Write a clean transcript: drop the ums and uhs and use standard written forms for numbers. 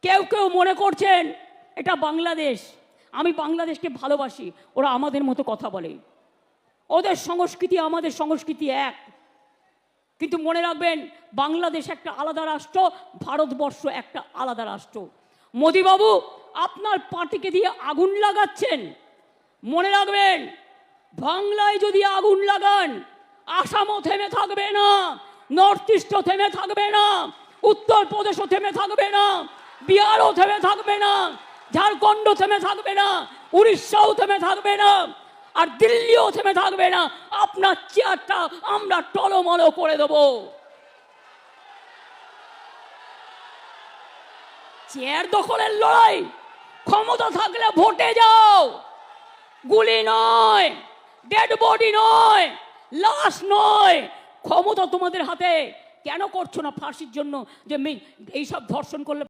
কেউ কেউ মনে করছেন এটা বাংলাদেশ, আমি বাংলাদেশকে ভালোবাসি, ওরা আমাদের মতো কথা বলে, ওদের সংস্কৃতি আমাদের সংস্কৃতি এক। কিন্তু মনে রাখবেন, বাংলাদেশ একটা আলাদা রাষ্ট্র, ভারতবর্ষ একটা আলাদা রাষ্ট্র। মোদিবাবু আপনার পার্টিকে দিয়ে আগুন লাগাচ্ছেন, মনে রাখবেন বাংলায় যদি আগুন লাগান, আসামও থেমে থাকবে না, নর্থ ইস্টও থেমে থাকবে না, উত্তরপ্রদেশও থেমে থাকবে না, বিহারও থেমে থাকবে না, ঝাড়খণ্ডও থেমে থাকবে না, উড়িষ্যাও থেমে থাকবে না, আর দিল্লিও থেমে থাকবে না। আপনার চেয়ারটা আমরা টলমল করে দেব। চেয়ার দখলের লড়াই, ক্ষমতা থাকলে ভোটে যাও, গুলি নয়, ডেড বডি নয়, লাশ নয়। ক্ষমতা তোমাদের হাতে, কেন করছো না ফাঁসির জন্য? যে এইসব ধর্ষণ করলে